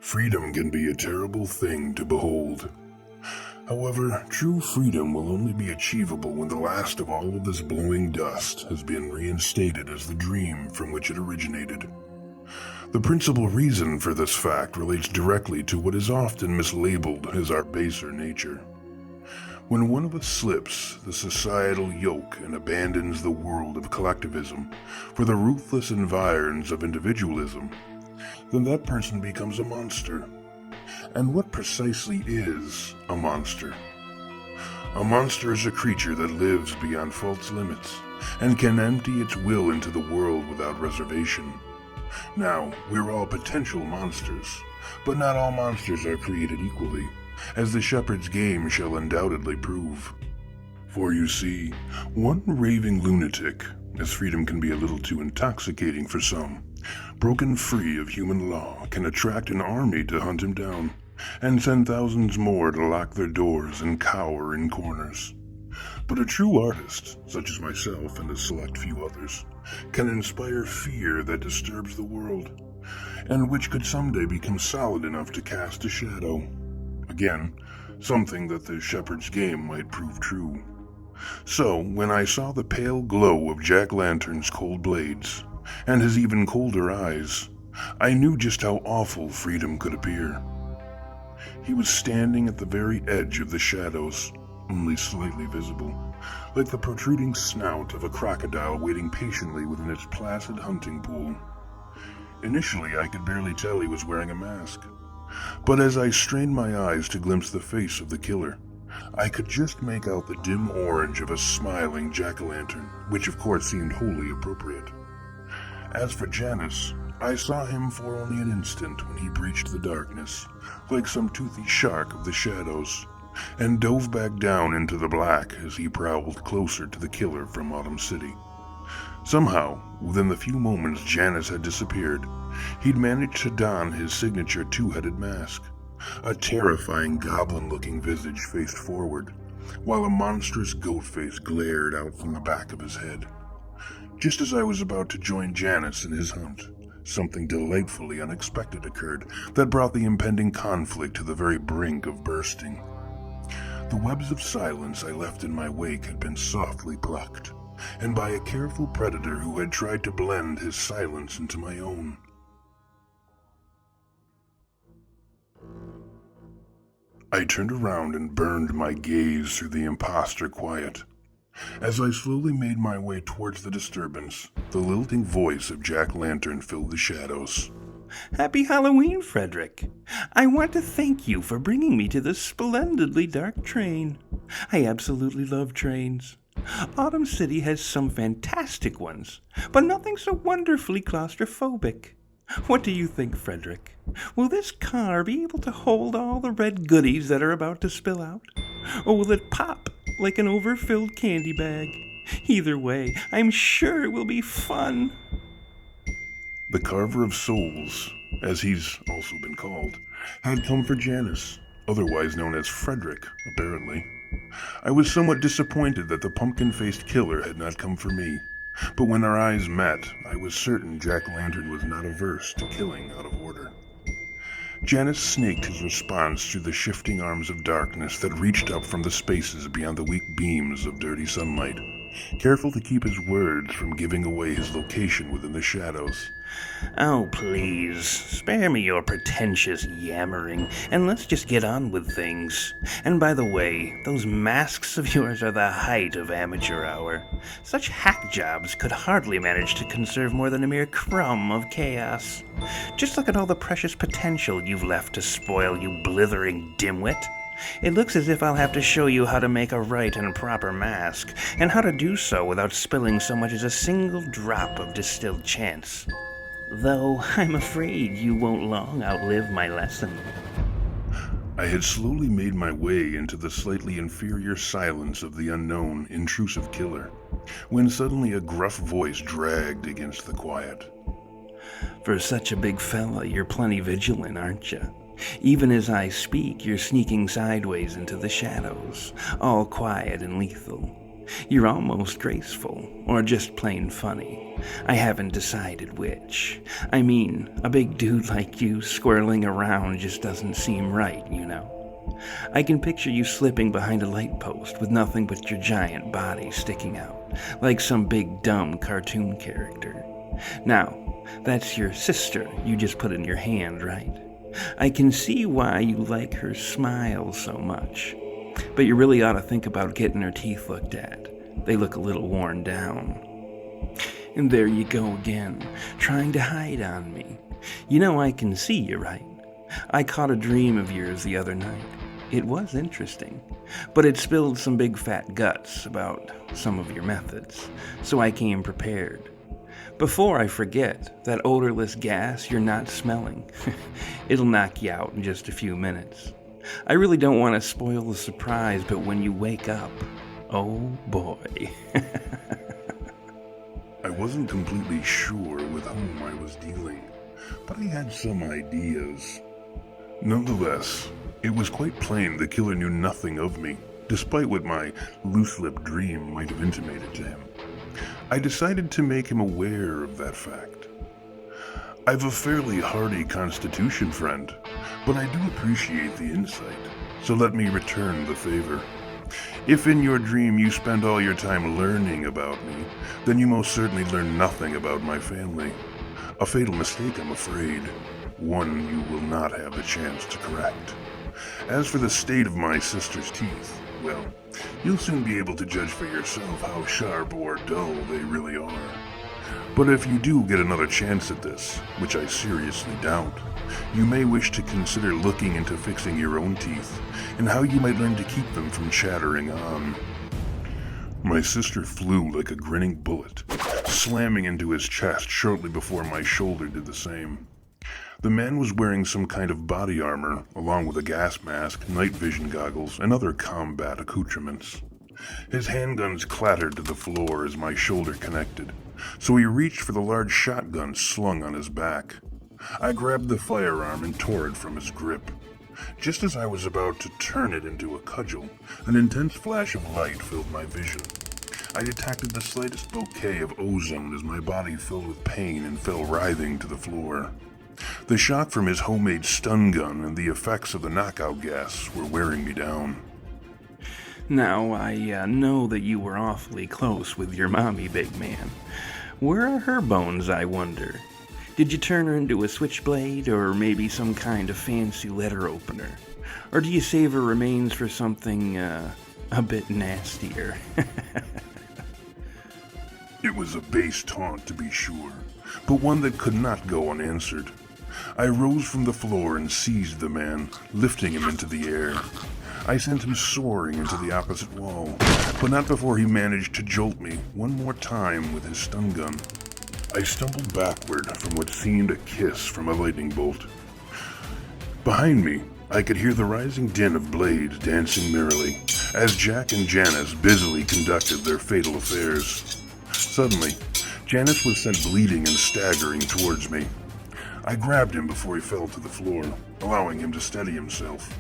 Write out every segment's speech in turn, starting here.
Freedom can be a terrible thing to behold. However, true freedom will only be achievable when the last of all of this blowing dust has been reinstated as the dream from which it originated. The principal reason for this fact relates directly to what is often mislabeled as our baser nature. When one of us slips the societal yoke and abandons the world of collectivism for the ruthless environs of individualism, then that person becomes a monster. And what precisely is a monster? A monster is a creature that lives beyond false limits and can empty its will into the world without reservation. Now, we're all potential monsters, but not all monsters are created equally, as the shepherd's game shall undoubtedly prove. For you see, one raving lunatic, as freedom can be a little too intoxicating for some, broken free of human law, can attract an army to hunt him down, and send thousands more to lock their doors and cower in corners. But a true artist, such as myself and a select few others, can inspire fear that disturbs the world, and which could someday become solid enough to cast a shadow. Again, something that the shepherd's game might prove true. So, when I saw the pale glow of Jack-Lantern's cold blades, and his even colder eyes, I knew just how awful freedom could appear. He was standing at the very edge of the shadows, only slightly visible, like the protruding snout of a crocodile waiting patiently within its placid hunting pool. Initially, I could barely tell he was wearing a mask, but as I strained my eyes to glimpse the face of the killer, I could just make out the dim orange of a smiling jack-o'-lantern, which of course seemed wholly appropriate. As for Janus, I saw him for only an instant when he breached the darkness, like some toothy shark of the shadows, and dove back down into the black as he prowled closer to the killer from Autumn City. Somehow, within the few moments Janus had disappeared, he'd managed to don his signature two-headed mask. A terrifying goblin-looking visage faced forward, while a monstrous goat face glared out from the back of his head. Just as I was about to join Janus in his hunt, something delightfully unexpected occurred that brought the impending conflict to the very brink of bursting. The webs of silence I left in my wake had been softly plucked, and by a careful predator who had tried to blend his silence into my own. I turned around and burned my gaze through the imposter quiet. As I slowly made my way towards the disturbance, the lilting voice of Jack-Lantern filled the shadows. Happy Halloween, Frederick. I want to thank you for bringing me to this splendidly dark train. I absolutely love trains. Autumn City has some fantastic ones, but nothing so wonderfully claustrophobic. What do you think, Frederick? Will this car be able to hold all the red goodies that are about to spill out? Or will it pop like an overfilled candy bag? Either way, I'm sure it will be fun. The Carver of Souls, as he's also been called, had come for Janus, otherwise known as Frederick, apparently. I was somewhat disappointed that the pumpkin-faced killer had not come for me, but when our eyes met, I was certain Jack-Lantern was not averse to killing out of order. Janus snaked his response through the shifting arms of darkness that reached up from the spaces beyond the weak beams of dirty sunlight, careful to keep his words from giving away his location within the shadows. Oh, please, spare me your pretentious yammering, and let's just get on with things. And by the way, those masks of yours are the height of amateur hour. Such hack jobs could hardly manage to conserve more than a mere crumb of chaos. Just look at all the precious potential you've left to spoil, you blithering dimwit. It looks as if I'll have to show you how to make a right and proper mask, and how to do so without spilling so much as a single drop of distilled chance. Though I'm afraid you won't long outlive my lesson. I had slowly made my way into the slightly inferior silence of the unknown, intrusive killer, when suddenly a gruff voice dragged against the quiet. For such a big fella, you're plenty vigilant, aren't you? Even as I speak, you're sneaking sideways into the shadows, all quiet and lethal. You're almost graceful, or just plain funny. I haven't decided which. I mean, a big dude like you swirling around just doesn't seem right, you know? I can picture you slipping behind a light post with nothing but your giant body sticking out, like some big dumb cartoon character. Now, that's your sister you just put in your hand, right? I can see why you like her smile so much. But you really ought to think about getting her teeth looked at. They look a little worn down. And there you go again, trying to hide on me. You know I can see you, right? I caught a dream of yours the other night. It was interesting, but it spilled some big fat guts about some of your methods, so I came prepared. Before I forget, that odorless gas you're not smelling, it'll knock you out in just a few minutes. I really don't want to spoil the surprise, but when you wake up, oh boy. I wasn't completely sure with whom I was dealing, but I had some ideas. Nonetheless, it was quite plain the killer knew nothing of me, despite what my loose-lipped dream might have intimated to him. I decided to make him aware of that fact. I've a fairly hardy constitution, friend, but I do appreciate the insight, so let me return the favor. If in your dream you spend all your time learning about me, then you most certainly learn nothing about my family. A fatal mistake, I'm afraid. One you will not have the chance to correct. As for the state of my sister's teeth, well, you'll soon be able to judge for yourself how sharp or dull they really are. But if you do get another chance at this, which I seriously doubt, you may wish to consider looking into fixing your own teeth, and how you might learn to keep them from chattering on. My sister flew like a grinning bullet, slamming into his chest shortly before my shoulder did the same. The man was wearing some kind of body armor, along with a gas mask, night vision goggles, and other combat accoutrements. His handguns clattered to the floor as my shoulder connected, so he reached for the large shotgun slung on his back. I grabbed the firearm and tore it from his grip. Just as I was about to turn it into a cudgel, an intense flash of light filled my vision. I detected the slightest bouquet of ozone as my body filled with pain and fell writhing to the floor. The shock from his homemade stun gun and the effects of the knockout gas were wearing me down. Now, I know that you were awfully close with your mommy, big man. Where are her bones, I wonder? Did you turn her into a switchblade, or maybe some kind of fancy letter opener? Or do you save her remains for something, a bit nastier? It was a base taunt, to be sure, but one that could not go unanswered. I rose from the floor and seized the man, lifting him into the air. I sent him soaring into the opposite wall, but not before he managed to jolt me one more time with his stun gun. I stumbled backward from what seemed a kiss from a lightning bolt. Behind me, I could hear the rising din of blades dancing merrily, as Jack and Janice busily conducted their fatal affairs. Suddenly, Janice was sent bleeding and staggering towards me. I grabbed him before he fell to the floor, allowing him to steady himself.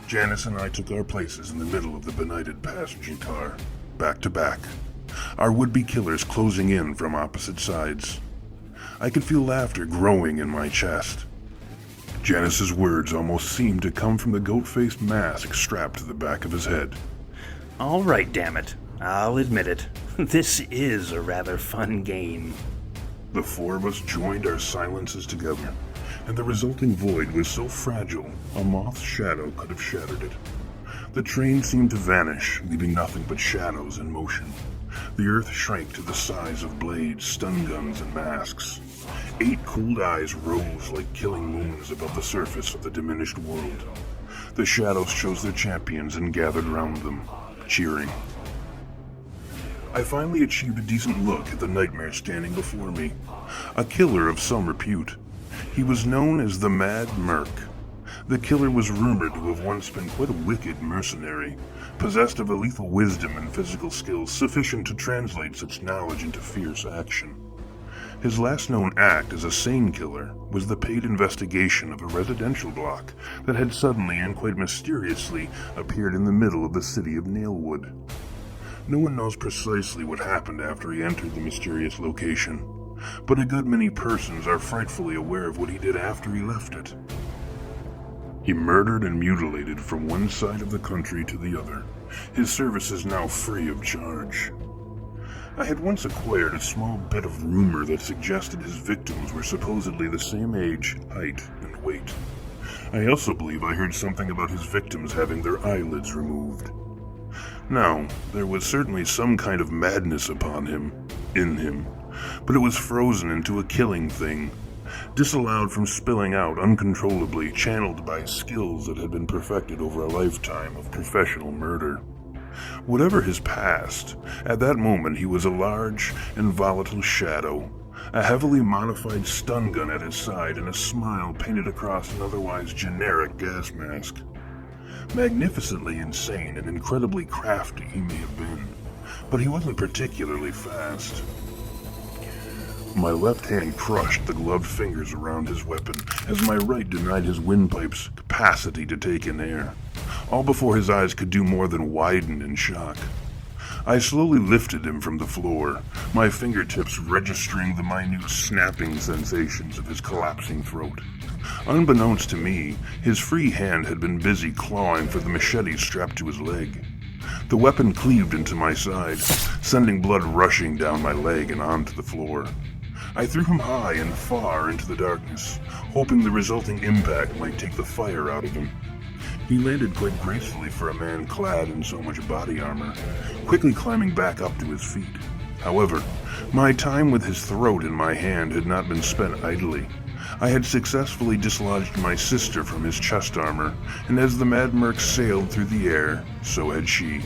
Janice and I took our places in the middle of the benighted passenger car, back to back, our would-be killers closing in from opposite sides. I could feel laughter growing in my chest. Janice's words almost seemed to come from the goat-faced mask strapped to the back of his head. All right, damn it. I'll admit it. This is a rather fun game. The four of us joined our silences together, and the resulting void was so fragile, a moth's shadow could have shattered it. The train seemed to vanish, leaving nothing but shadows in motion. The earth shrank to the size of blades, stun guns, and masks. 8 cooled eyes rose like killing moons above the surface of the diminished world. The shadows chose their champions and gathered round them, cheering. I finally achieved a decent look at the nightmare standing before me, a killer of some repute. He was known as the Mad Merc. The killer was rumored to have once been quite a wicked mercenary, possessed of a lethal wisdom and physical skills sufficient to translate such knowledge into fierce action. His last known act as a sane killer was the paid investigation of a residential block that had suddenly and quite mysteriously appeared in the middle of the city of Nailwood. No one knows precisely what happened after he entered the mysterious location, but a good many persons are frightfully aware of what he did after he left it. He murdered and mutilated from one side of the country to the other. His service is now free of charge. I had once acquired a small bit of rumor that suggested his victims were supposedly the same age, height, and weight. I also believe I heard something about his victims having their eyelids removed. Now, there was certainly some kind of madness in him, but it was frozen into a killing thing, disallowed from spilling out uncontrollably, channeled by skills that had been perfected over a lifetime of professional murder. Whatever his past, at that moment he was a large and volatile shadow, a heavily modified stun gun at his side and a smile painted across an otherwise generic gas mask. Magnificently insane and incredibly crafty he may have been, but he wasn't particularly fast. My left hand crushed the gloved fingers around his weapon, as my right denied his windpipe's capacity to take in air, all before his eyes could do more than widen in shock. I slowly lifted him from the floor, my fingertips registering the minute snapping sensations of his collapsing throat. Unbeknownst to me, his free hand had been busy clawing for the machete strapped to his leg. The weapon cleaved into my side, sending blood rushing down my leg and onto the floor. I threw him high and far into the darkness, hoping the resulting impact might take the fire out of him. He landed quite gracefully for a man clad in so much body armor, quickly climbing back up to his feet. However, my time with his throat in my hand had not been spent idly. I had successfully dislodged my sister from his chest armor, and as the mad merc sailed through the air, so had she.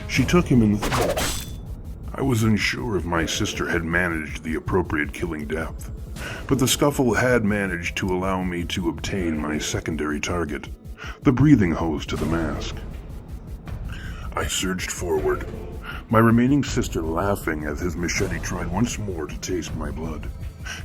She took him in the throat. I was unsure if my sister had managed the appropriate killing depth, but the scuffle had managed to allow me to obtain my secondary target, the breathing hose to the mask. I surged forward, my remaining sister laughing as his machete tried once more to taste my blood.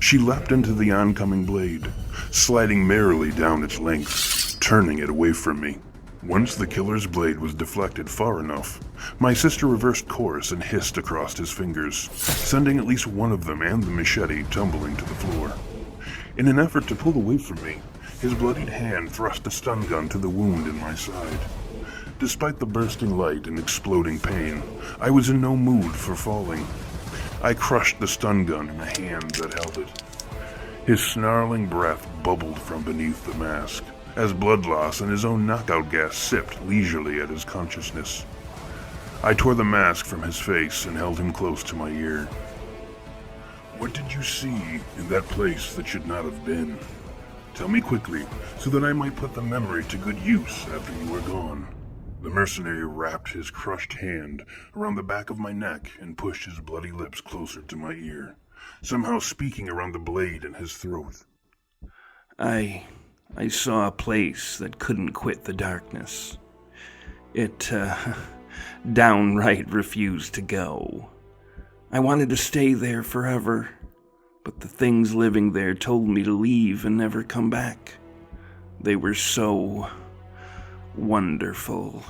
She leapt into the oncoming blade, sliding merrily down its length, turning it away from me. Once the killer's blade was deflected far enough, my sister reversed course and hissed across his fingers, sending at least one of them and the machete tumbling to the floor. In an effort to pull away from me, his bloodied hand thrust a stun gun to the wound in my side. Despite the bursting light and exploding pain, I was in no mood for falling. I crushed the stun gun in the hand that held it. His snarling breath bubbled from beneath the mask, as blood loss and his own knockout gas sipped leisurely at his consciousness. I tore the mask from his face and held him close to my ear. What did you see in that place that should not have been? Tell me quickly, so that I might put the memory to good use after you were gone. The mercenary wrapped his crushed hand around the back of my neck and pushed his bloody lips closer to my ear, somehow speaking around the blade in his throat. I saw a place that couldn't quit the darkness. It, downright refused to go. I wanted to stay there forever, but the things living there told me to leave and never come back. They were so wonderful.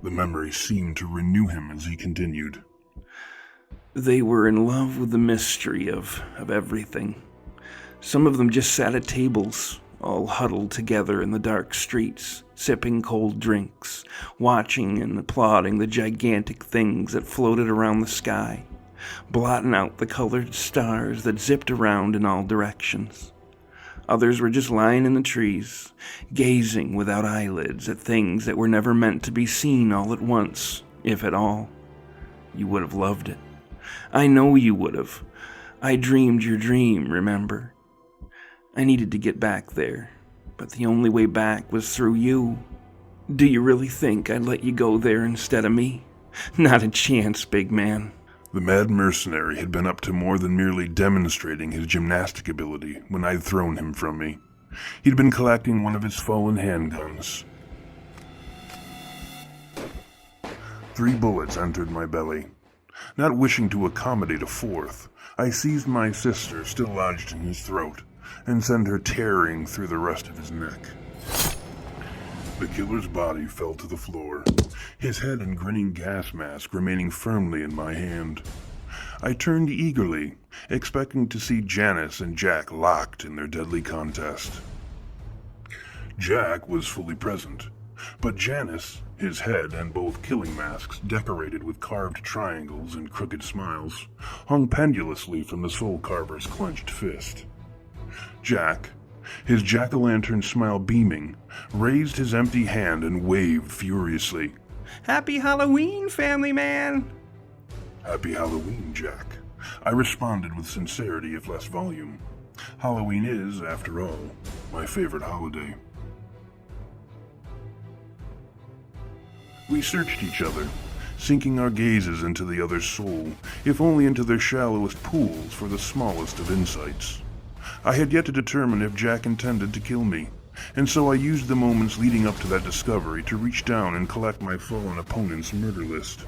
The memory seemed to renew him as he continued. They were in love with the mystery of everything. Some of them just sat at tables, all huddled together in the dark streets, sipping cold drinks, watching and applauding the gigantic things that floated around the sky, blotting out the colored stars that zipped around in all directions. Others were just lying in the trees, gazing without eyelids at things that were never meant to be seen all at once, if at all. You would have loved it. I know you would have. I dreamed your dream, remember? I needed to get back there, but the only way back was through you. Do you really think I'd let you go there instead of me? Not a chance, big man. The mad mercenary had been up to more than merely demonstrating his gymnastic ability when I'd thrown him from me. He'd been collecting one of his fallen handguns. 3 bullets entered my belly. Not wishing to accommodate a fourth, I seized my sister, still lodged in his throat, and sent her tearing through the rest of his neck. The killer's body fell to the floor, his head and grinning gas mask remaining firmly in my hand. I turned eagerly, expecting to see Janice and Jack locked in their deadly contest. Jack was fully present, but Janice, his head and both killing masks decorated with carved triangles and crooked smiles, hung pendulously from the soul carver's clenched fist. Jack, his jack-o'-lantern smile beaming, raised his empty hand and waved furiously. Happy Halloween, family man! Happy Halloween, Jack. I responded with sincerity if less volume. Halloween is, after all, my favorite holiday. We searched each other, sinking our gazes into the other's soul, if only into their shallowest pools for the smallest of insights. I had yet to determine if Jack intended to kill me, and so I used the moments leading up to that discovery to reach down and collect my fallen opponent's murder list.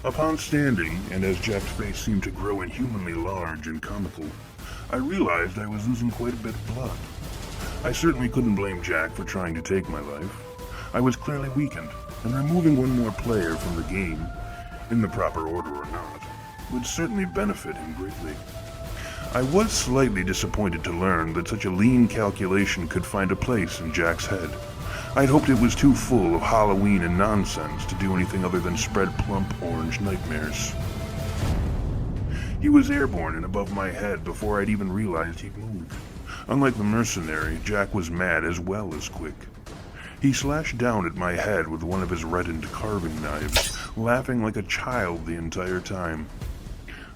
Upon standing, and as Jack's face seemed to grow inhumanly large and comical, I realized I was losing quite a bit of blood. I certainly couldn't blame Jack for trying to take my life. I was clearly weakened, and removing one more player from the game, in the proper order or not, would certainly benefit him greatly. I was slightly disappointed to learn that such a lean calculation could find a place in Jack's head. I'd hoped it was too full of Halloween and nonsense to do anything other than spread plump orange nightmares. He was airborne and above my head before I'd even realized he'd moved. Unlike the mercenary, Jack was mad as well as quick. He slashed down at my head with one of his reddened carving knives, laughing like a child the entire time.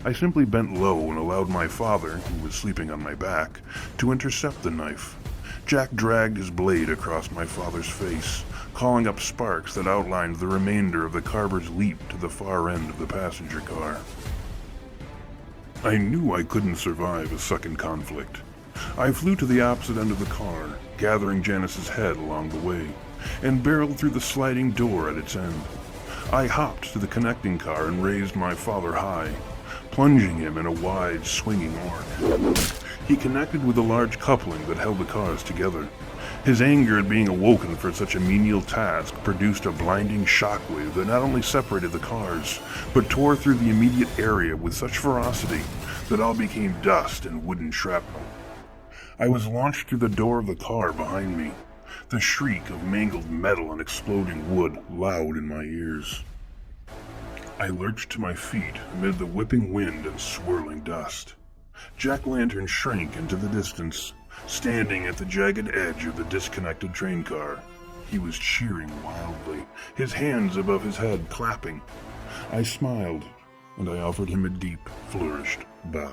I simply bent low and allowed my father, who was sleeping on my back, to intercept the knife. Jack dragged his blade across my father's face, calling up sparks that outlined the remainder of the carver's leap to the far end of the passenger car. I knew I couldn't survive a second conflict. I flew to the opposite end of the car, gathering Janice's head along the way, and barreled through the sliding door at its end. I hopped to the connecting car and raised my father high, plunging him in a wide, swinging arc. He connected with a large coupling that held the cars together. His anger at being awoken for such a menial task produced a blinding shockwave that not only separated the cars, but tore through the immediate area with such ferocity that all became dust and wooden shrapnel. I was launched through the door of the car behind me, the shriek of mangled metal and exploding wood loud in my ears. I lurched to my feet amid the whipping wind and swirling dust. Jack-o'-lantern shrank into the distance, standing at the jagged edge of the disconnected train car. He was cheering wildly, his hands above his head clapping. I smiled, and I offered him a deep, flourished bow.